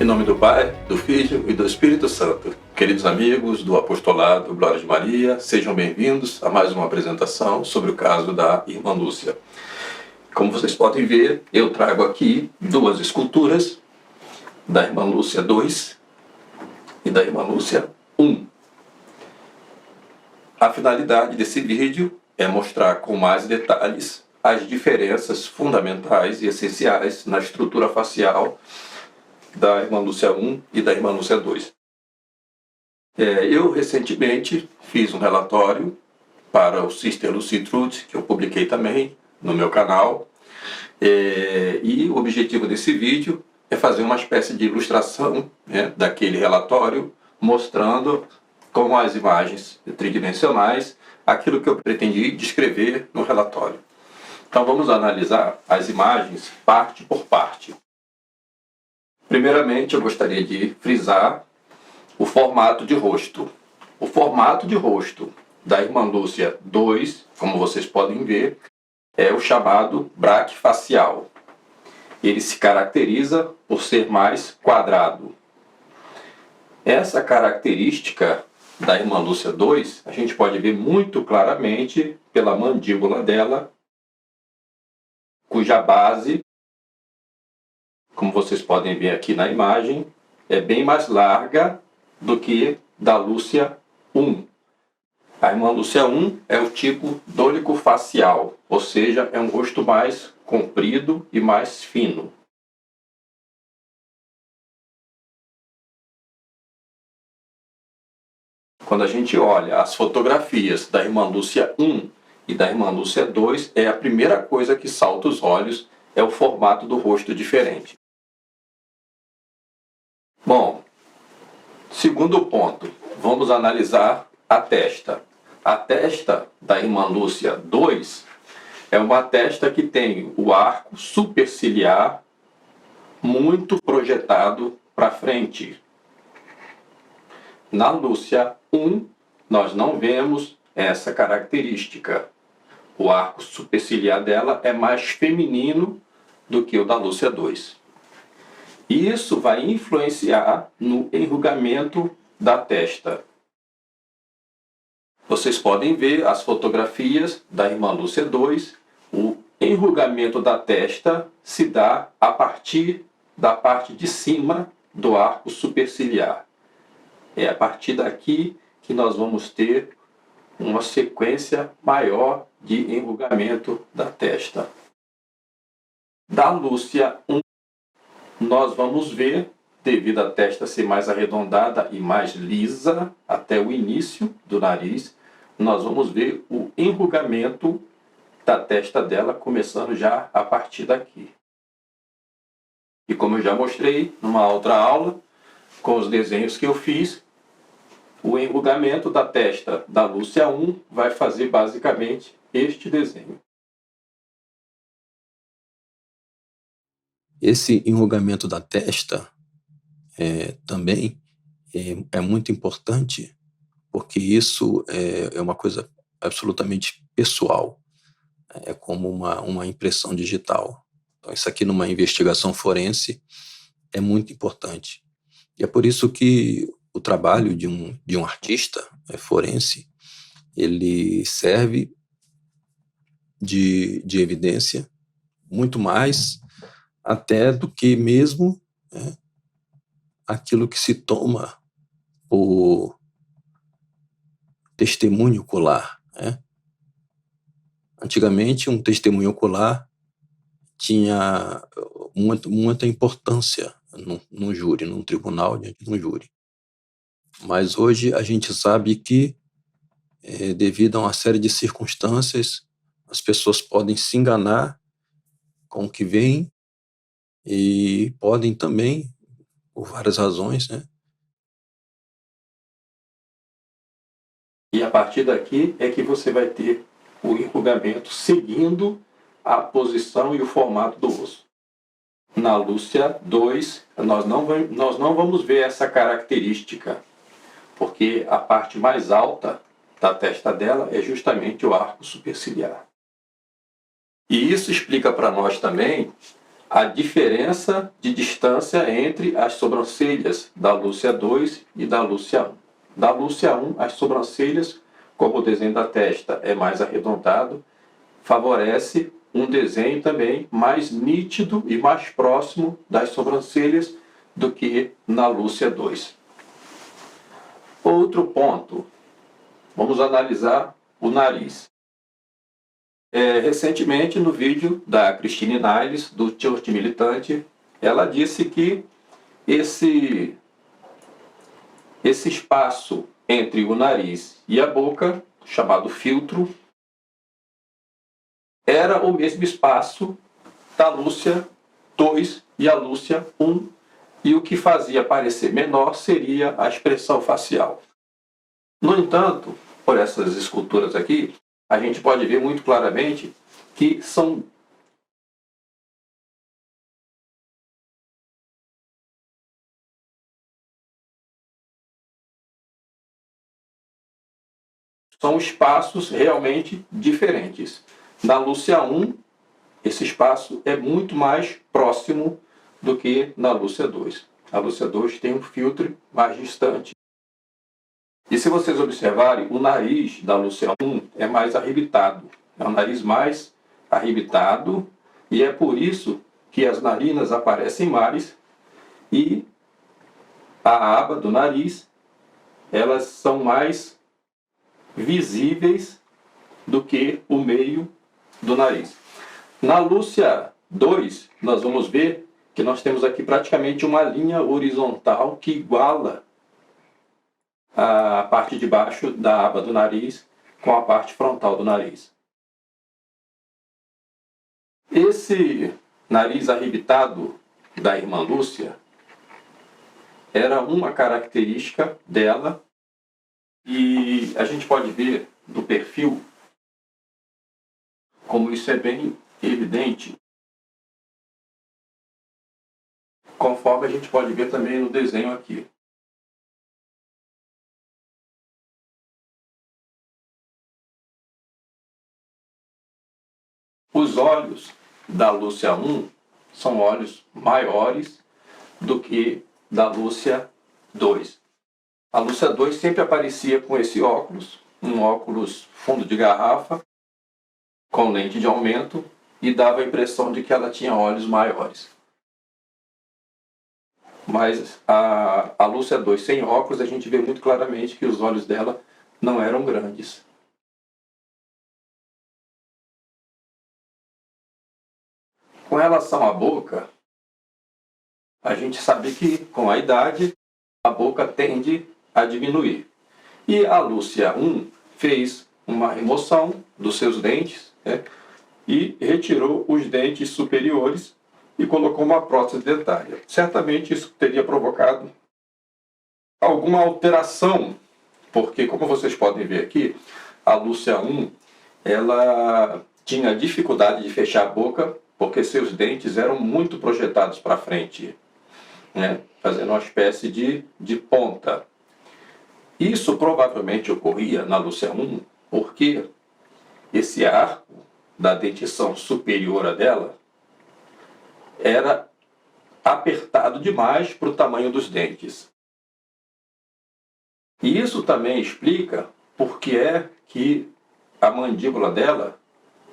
Em nome do Pai, do Filho e do Espírito Santo. Queridos amigos do Apostolado Glória de Maria, sejam bem-vindos a mais uma apresentação sobre o caso da Irmã Lúcia. Como vocês podem ver, eu trago aqui duas esculturas da Irmã Lúcia 2 e da Irmã Lúcia 1. A finalidade desse vídeo é mostrar com mais detalhes as diferenças fundamentais e essenciais na estrutura facial da Irmã Lúcia 1 e da Irmã Lúcia 2. Eu recentemente fiz um relatório para o Sister Lucy Truth, que eu publiquei também no meu canal, e o objetivo desse vídeo é fazer uma espécie de ilustração, daquele relatório, mostrando com as imagens tridimensionais aquilo que eu pretendi descrever no relatório. Então vamos analisar as imagens parte por parte. Primeiramente, eu gostaria de frisar o formato de rosto. O formato de rosto da Irmã Lúcia 2, como vocês podem ver, é o chamado braquifacial. Ele se caracteriza por ser mais quadrado. Essa característica da Irmã Lúcia 2, a gente pode ver muito claramente pela mandíbula dela, cuja base, como vocês podem ver aqui na imagem, é bem mais larga do que da Lúcia 1. A Irmã Lúcia 1 é o tipo dolicofacial, ou seja, é um rosto mais comprido e mais fino. Quando a gente olha as fotografias da Irmã Lúcia 1 e da Irmã Lúcia 2, a primeira coisa que salta os olhos é o formato do rosto diferente. Bom, segundo ponto, vamos analisar a testa. A testa da Irmã Lúcia 2 é uma testa que tem o arco superciliar muito projetado para frente. Na Lúcia 1, nós não vemos essa característica. O arco superciliar dela é mais feminino do que o da Lúcia 2. E isso vai influenciar no enrugamento da testa. Vocês podem ver as fotografias da Irmã Lúcia 2. O enrugamento da testa se dá a partir da parte de cima do arco superciliar. É a partir daqui que nós vamos ter uma sequência maior de enrugamento da testa. Da Lúcia 1, nós vamos ver, devido à testa ser mais arredondada e mais lisa até o início do nariz, nós vamos ver o enrugamento da testa dela começando já a partir daqui. E como eu já mostrei numa outra aula, com os desenhos que eu fiz, o enrugamento da testa da Lúcia 1 vai fazer basicamente este desenho. Esse enrugamento da testa também é muito importante, porque isso é uma coisa absolutamente pessoal, é como uma impressão digital. Então, isso aqui numa investigação forense é muito importante. E é por isso que o trabalho de um artista forense, ele serve de evidência muito mais até do que mesmo aquilo que se toma por testemunho ocular. Antigamente, um testemunho ocular tinha muita importância num júri, num tribunal, diante de um júri. Mas hoje a gente sabe que, devido a uma série de circunstâncias, as pessoas podem se enganar com o que veem e podem também, por várias razões, E a partir daqui é que você vai ter o enrugamento seguindo a posição e o formato do osso. Na Lúcia 2, nós não vamos ver essa característica, porque a parte mais alta da testa dela é justamente o arco superciliar. E isso explica para nós também a diferença de distância entre as sobrancelhas da Lúcia 2 e da Lúcia 1. Da Lúcia 1, as sobrancelhas, como o desenho da testa é mais arredondado, favorece um desenho também mais nítido e mais próximo das sobrancelhas do que na Lúcia 2. Outro ponto, vamos analisar o nariz. Recentemente, no vídeo da Christine Niles, do Church Militante, ela disse que esse espaço entre o nariz e a boca, chamado filtro, era o mesmo espaço da Lúcia 2 e a Lúcia 1, e o que fazia parecer menor seria a expressão facial. No entanto, por essas esculturas aqui, a gente pode ver muito claramente que são espaços realmente diferentes. Na Lúcia 1, esse espaço é muito mais próximo do que na Lúcia 2. A Lúcia 2 tem um filtro mais distante. E se vocês observarem, o nariz da Lúcia 1 é mais arrebitado. É um nariz mais arrebitado, e é por isso que as narinas aparecem mais e a aba do nariz, elas são mais visíveis do que o meio do nariz. Na Lúcia 2, nós vamos ver que nós temos aqui praticamente uma linha horizontal que iguala a parte de baixo da aba do nariz com a parte frontal do nariz. Esse nariz arrebitado da irmã Lúcia era uma característica dela, e a gente pode ver no perfil como isso é bem evidente, conforme a gente pode ver também no desenho aqui. Os olhos da Lúcia 1 são olhos maiores do que da Lúcia 2. A Lúcia 2 sempre aparecia com esse óculos, um óculos fundo de garrafa, com lente de aumento, e dava a impressão de que ela tinha olhos maiores. Mas a Lúcia 2 sem óculos, a gente vê muito claramente que os olhos dela não eram grandes. Com relação à boca, a gente sabe que com a idade a boca tende a diminuir. E a Lúcia 1 fez uma remoção dos seus dentes, né, e retirou os dentes superiores e colocou uma prótese dentária. Certamente isso teria provocado alguma alteração, porque, como vocês podem ver aqui, a Lúcia 1 ela tinha dificuldade de fechar a boca, porque seus dentes eram muito projetados para frente, né, fazendo uma espécie de ponta. Isso provavelmente ocorria na Lúcia 1 porque esse arco da dentição superior dela era apertado demais para o tamanho dos dentes. E isso também explica por que é que a mandíbula dela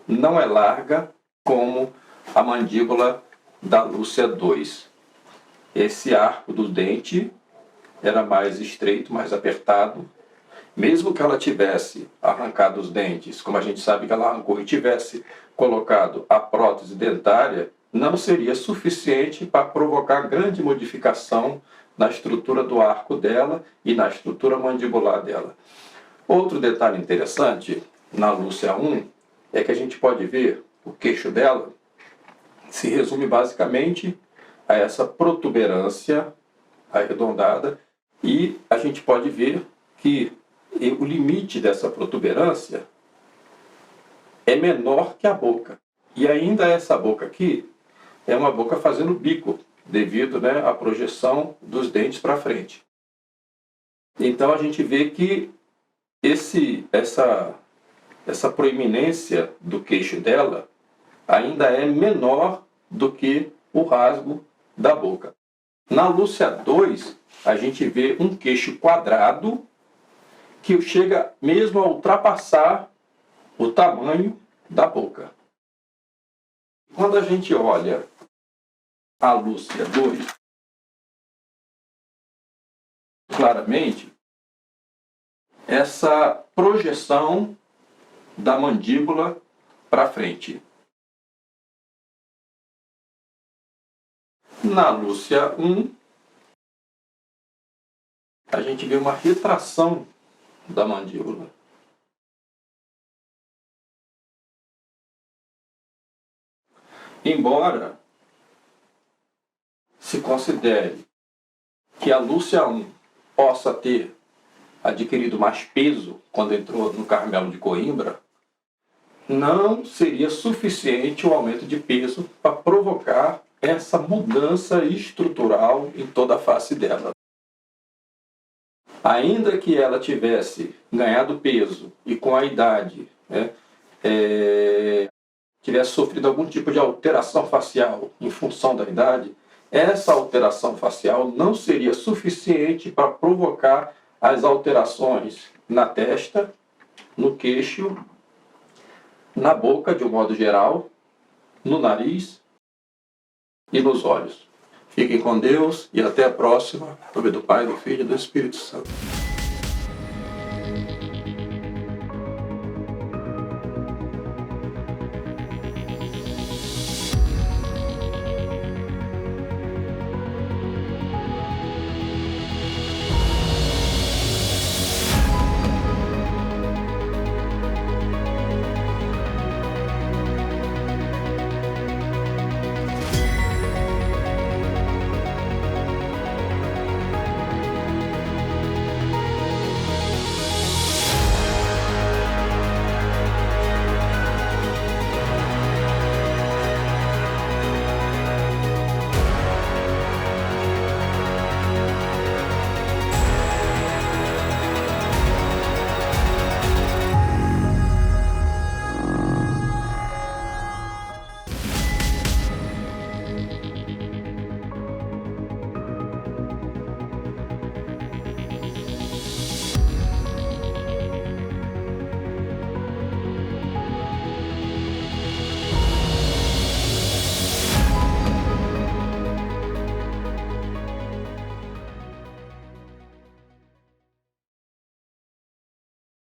não é larga como a mandíbula da Lúcia 2. Esse arco do dente era mais estreito, mais apertado. Mesmo que ela tivesse arrancado os dentes, como a gente sabe que ela arrancou, e tivesse colocado a prótese dentária, não seria suficiente para provocar grande modificação na estrutura do arco dela e na estrutura mandibular dela. Outro detalhe interessante na Lúcia 1 é que a gente pode ver o queixo dela se resume basicamente a essa protuberância arredondada, e a gente pode ver que o limite dessa protuberância é menor que a boca. E ainda essa boca aqui é uma boca fazendo bico, devido, né, à projeção dos dentes para frente. Então a gente vê que essa proeminência do queixo dela ainda é menor do que o rasgo da boca. Na Lúcia 2, a gente vê um queixo quadrado que chega mesmo a ultrapassar o tamanho da boca. Quando a gente olha a Lúcia 2, claramente, essa projeção da mandíbula para frente. Na Lúcia 1, a gente vê uma retração da mandíbula. Embora se considere que a Lúcia 1 possa ter adquirido mais peso quando entrou no Carmelo de Coimbra, não seria suficiente o aumento de peso para provocar essa mudança estrutural em toda a face dela. Ainda que ela tivesse ganhado peso e com a idade, tivesse sofrido algum tipo de alteração facial em função da idade, essa alteração facial não seria suficiente para provocar as alterações na testa, no queixo, na boca, de um modo geral, no nariz e nos olhos. Fiquem com Deus e até a próxima. Em nome do Pai, do Filho e do Espírito Santo.